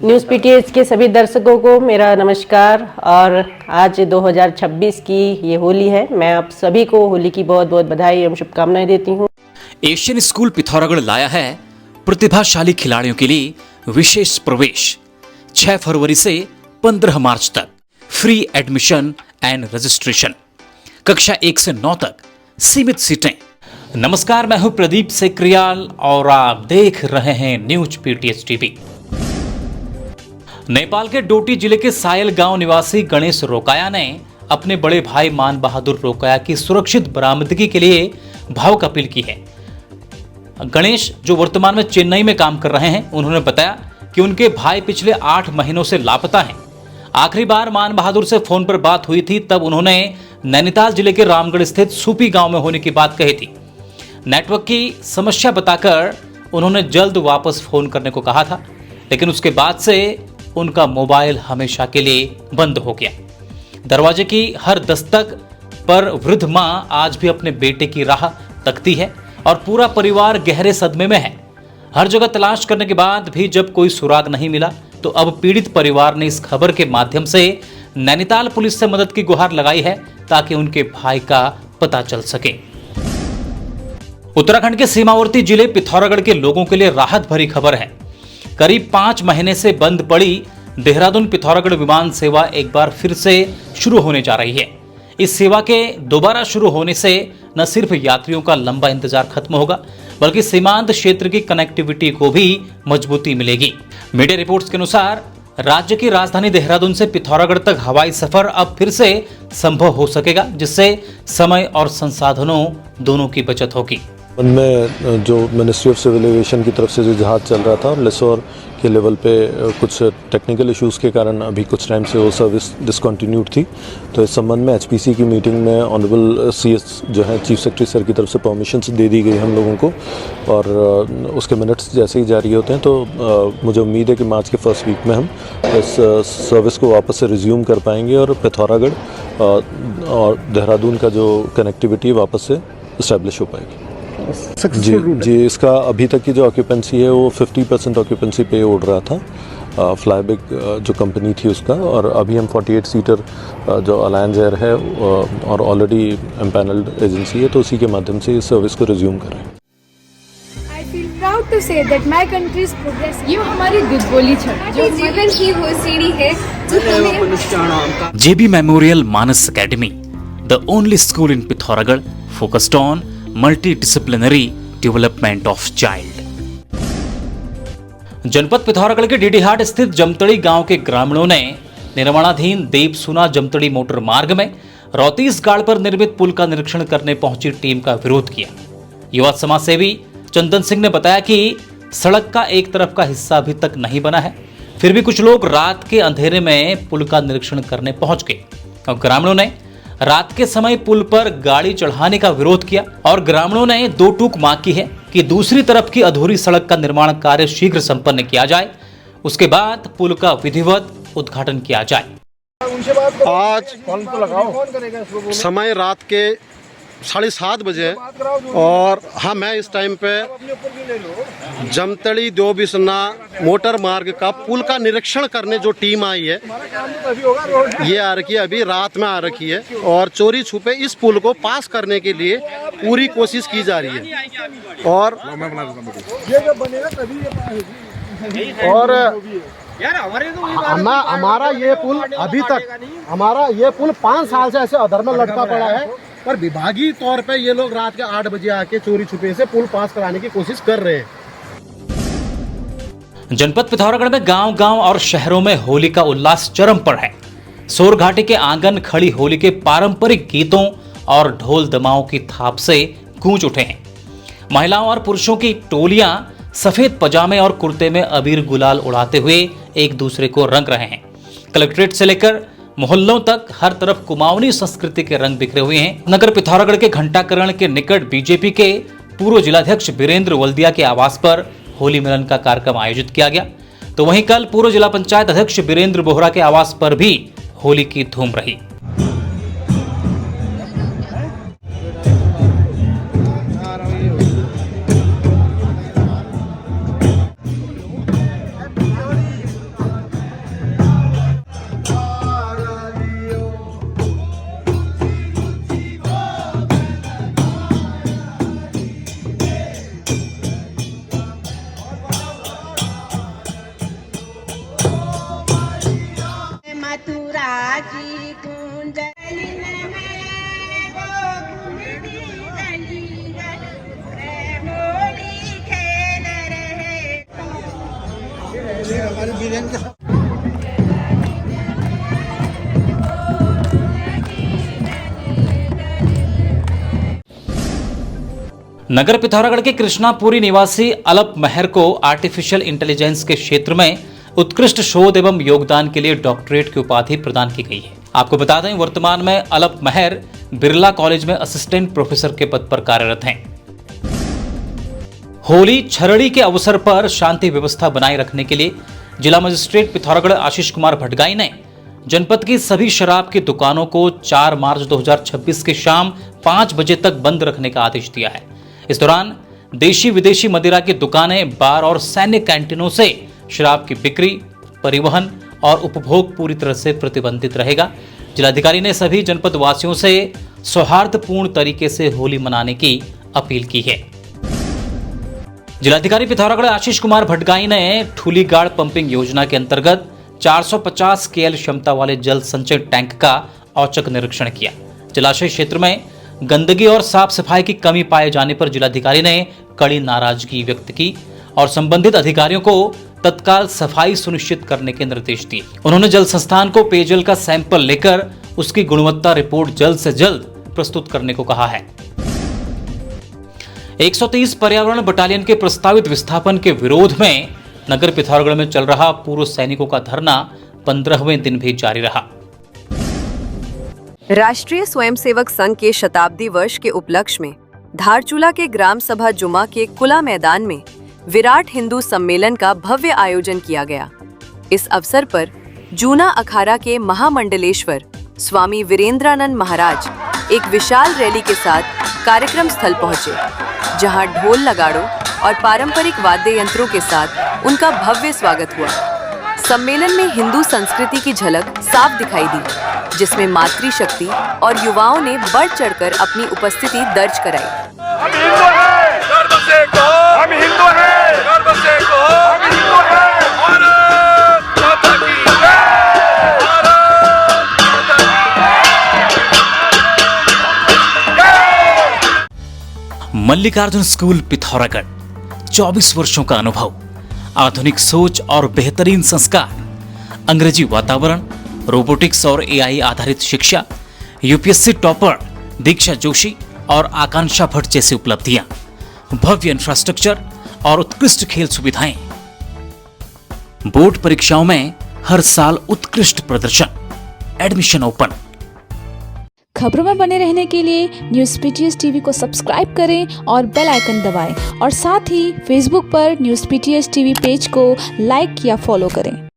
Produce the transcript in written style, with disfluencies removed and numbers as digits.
News PTH के सभी दर्शकों को मेरा नमस्कार। और आज 2026 की ये होली है। मैं आप सभी को होली की बहुत बहुत बधाई एवं शुभकामनाएं देती हूँ। एशियन स्कूल पिथौरागढ़ लाया है प्रतिभाशाली खिलाड़ियों के लिए विशेष प्रवेश। 6 फरवरी से 15 मार्च तक फ्री एडमिशन एंड रजिस्ट्रेशन। कक्षा 1 से 9 तक सीमित सीटें। नमस्कार, मैं हूं प्रदीप सेक्रियाल और आप देख रहे हैं न्यूज पीटीएच टीवी। नेपाल के डोटी जिले के सायल गांव निवासी गणेश रोकाया ने अपने बड़े भाई मान बहादुर रोकाया की सुरक्षित बरामदगी के लिए भावुक अपील की है। गणेश, जो वर्तमान में चेन्नई में काम कर रहे हैं, उन्होंने बताया कि उनके भाई पिछले 8 महीनों से लापता हैं। आखिरी बार मान बहादुर से फोन पर बात हुई थी, तब उन्होंने नैनीताल जिले के रामगढ़ स्थित सूपी गांव में होने की बात कही थी। नेटवर्क की समस्या बताकर उन्होंने जल्द वापस फोन करने को कहा था, लेकिन उसके बाद से उनका मोबाइल हमेशा के लिए बंद हो गया। दरवाजे की हर दस्तक पर वृद्ध मां आज भी अपने बेटे की राह तकती है और पूरा परिवार गहरे सदमे में है। हर जगह तलाश करने के बाद भी जब कोई सुराग नहीं मिला, तो अब पीड़ित परिवार ने इस खबर के माध्यम से नैनीताल पुलिस से मदद की गुहार लगाई है, ताकि उनके भाई का पता चल सके। उत्तराखंड के सीमावर्ती जिले पिथौरागढ़ के लोगों के लिए राहत भरी खबर है। करीब 5 महीने से बंद पड़ी देहरादून पिथौरागढ़ विमान सेवा एक बार फिर से शुरू होने जा रही है। इस सेवा के दोबारा शुरू होने से न सिर्फ यात्रियों का लंबा इंतजार खत्म होगा, बल्कि सीमांत क्षेत्र की कनेक्टिविटी को भी मजबूती मिलेगी। मीडिया रिपोर्ट्स के अनुसार राज्य की राजधानी देहरादून से पिथौरागढ़ तक हवाई सफर अब फिर से संभव हो सकेगा, जिससे समय और संसाधनों दोनों की बचत होगी। उनमें जो मिनिस्ट्री ऑफ सिविल एविएशन की तरफ से जो जहाज़ चल रहा था, लेसोर के लेवल पे कुछ टेक्निकल इश्यूज़ के कारण अभी कुछ टाइम से वो सर्विस डिसकंटिन्यूड थी। तो इस संबंध में एचपीसी की मीटिंग में ऑनरेबल सीएस जो है चीफ सेक्रेटरी सर की तरफ से परमिशन दे दी गई हम लोगों को, और उसके मिनट्स जैसे ही जारी होते हैं तो मुझे उम्मीद है कि मार्च के फर्स्ट वीक में हम इस सर्विस को वापस से रिज्यूम कर पाएंगे और पिथौरागढ़ और देहरादून का जो कनेक्टिविटी वापस से इस्टेब्लिश हो पाएगी। जी, इसका अभी तक की जो ऑक्यूपेंसी है वो 50% ऑक्यूपेंसी पे उड़ रहा था, फ्लाईबिग जो कंपनी थी उसका, और अभी हम 48 सीटर जो अलायंस एयर है और ऑलरेडी एम्पैनल्ड एजेंसी है, तो उसी के माध्यम से इस सर्विस को रिज्यूम कर रहे हैं। I feel proud to say that my country is progressing. ये हमारी दुर्बोली छड़ जो जीवन की वो सीढ़ी है जो हमें JB memorial Manas academy, the only school in Pithoragarh focused on multidisciplinary development of child. जनपद पिथौरागढ़ के डीडीहाट स्थित जमतड़ी गांव के ग्रामीणों ने निर्माणाधीन देवसुना जमतड़ी मोटर मार्ग में रौतीस गाड़ पर निर्मित पुल का निरीक्षण करने पहुंची टीम का विरोध किया। युवा समाज सेवी चंदन सिंह ने बताया कि सड़क का एक तरफ का हिस्सा अभी तक नहीं बना है, फिर भी कुछ लोग रात के अंधेरे में पुल का निरीक्षण करने पहुंच गए और ग्रामीणों ने रात के समय पुल पर गाड़ी चढ़ाने का विरोध किया और ग्रामीणों ने 2 टूक मांग की है कि दूसरी तरफ की अधूरी सड़क का निर्माण कार्य शीघ्र संपन्न किया जाए, उसके बाद पुल का विधिवत उद्घाटन किया जाए। आज समय रात के 7:30 बजे और मैं इस टाइम पे जमतड़ी देवसुना मोटर मार्ग का पुल का निरीक्षण करने जो टीम आई है, ये आ रखी है, अभी रात में आ रखी है, और चोरी छुपे इस पुल को पास करने के लिए पूरी कोशिश की जा रही है। और हमारा ये पुल अभी तक, हमारा ये पुल 5 साल से ऐसे अधर में लटका पड़ा है, पर विभागीय तौर पे ये लोग रात के 8 बजे आके चोरी छुपे से पुल पास कराने की कोशिश कर रहे हैं। जनपद पिथौरागढ़ में गांव-गांव और शहरों में होली का उल्लास चरम पर है। सोर घाटी के आंगन खड़ी होली के पारंपरिक गीतों और ढोल दमाओं की थाप से गूंज उठे हैं। महिलाओं और पुरुषों की टोलियां सफेद पजामे और कुर्ते में अबीर गुलाल उड़ाते हुए एक दूसरे को रंग रहे हैं। कलेक्ट्रेट से लेकर मोहल्लों तक हर तरफ कुमाऊनी संस्कृति के रंग बिखरे हुए हैं। नगर पिथौरागढ़ के घंटाकरण के निकट बीजेपी के पूर्व जिलाध्यक्ष वीरेंद्र वल्दिया के आवास पर होली मिलन का कार्यक्रम आयोजित किया गया, तो वहीं कल पूर्व जिला पंचायत अध्यक्ष वीरेंद्र बोहरा के आवास पर भी होली की धूम रही। नाची कुंडलिन में गोकुली गली गली मोली खेल रहे। नगर पिथौरागढ़ के कृष्णापुरी निवासी अलप महर को आर्टिफिशियल इंटेलिजेंस के क्षेत्र में उत्कृष्ट शोध एवं योगदान के लिए डॉक्टरेट की उपाधि प्रदान की गई है। आपको बता दें, वर्तमान में अलप महर बिरला कॉलेज में असिस्टेंट प्रोफेसर के पद पर कार्यरत हैं। होली छरड़ी के अवसर पर शांति व्यवस्था बनाए रखने के लिए जिला मजिस्ट्रेट पिथौरागढ़ आशीष कुमार भटगाई ने जनपद की सभी शराब की दुकानों को 4 मार्च 2026 के शाम 5 बजे तक बंद रखने का आदेश दिया है। इस दौरान देशी विदेशी मदिरा की दुकानें, बार और सैन्य कैंटीनों से शराब की बिक्री, परिवहन और उपभोग पूरी तरह से प्रतिबंधित रहेगा। जिलाधिकारी ने सभी जनपद वासियों से सौहार्दपूर्ण तरीके से होली मनाने की अपील की है। जिलाधिकारी पिथौरागढ़ आशीष कुमार भटगाई ने ठूलीगाड़ पंपिंग योजना के अंतर्गत 450 केएल क्षमता वाले जल संचय टैंक का औचक निरीक्षण किया। जलाशय क्षेत्र में गंदगी और साफ सफाई की कमी पाए जाने पर जिलाधिकारी ने कड़ी नाराजगी व्यक्त की और संबंधित अधिकारियों को तत्काल सफाई सुनिश्चित करने के निर्देश दिए। उन्होंने जल संस्थान को पेयजल का सैंपल लेकर उसकी गुणवत्ता रिपोर्ट जल्द से जल्द प्रस्तुत करने को कहा है। 130 पर्यावरण बटालियन के प्रस्तावित विस्थापन के विरोध में नगर पिथौरागढ़ में चल रहा पूर्व सैनिकों का धरना 15वें दिन भी जारी रहा। राष्ट्रीय स्वयंसेवक संघ के शताब्दी वर्ष के उपलक्ष्य में धारचूला के ग्राम सभा जुमा के खुला मैदान में विराट हिंदू सम्मेलन का भव्य आयोजन किया गया। इस अवसर पर जूना अखाड़ा के महामंडलेश्वर स्वामी वीरेंद्रानंद महाराज एक विशाल रैली के साथ कार्यक्रम स्थल पहुंचे, जहां ढोल नगाड़ों और पारंपरिक वाद्य यंत्रों के साथ उनका भव्य स्वागत हुआ। सम्मेलन में हिंदू संस्कृति की झलक साफ दिखाई दी, जिसमें मातृशक्ति और युवाओं ने बढ़ चढ़कर अपनी उपस्थिति दर्ज कराई। हम हिंदू हैं, गर्व से कहो, हम हिंदू हैं, गर्व से कहो, हम हिंदू हैं, भारत माता की जय, भारत माता की जय। मल्लिकार्जुन स्कूल पिथौरागढ़ 24 वर्षों का अनुभव, आधुनिक सोच और बेहतरीन संस्कार, अंग्रेजी वातावरण, रोबोटिक्स और एआई आधारित शिक्षा, यूपीएससी टॉपर दीक्षा जोशी और आकांक्षा भट्ट जैसी उपलब्धियां, भव्य इंफ्रास्ट्रक्चर और उत्कृष्ट खेल सुविधाएं, बोर्ड परीक्षाओं में हर साल उत्कृष्ट प्रदर्शन, एडमिशन ओपन। खबरों में बने रहने के लिए न्यूज़ पीटीएस टीवी को सब्सक्राइब करें और बेल आइकन दबाएं और साथ ही फेसबुक पर न्यूज़ पीटीएस टीवी पेज को लाइक या फॉलो करें।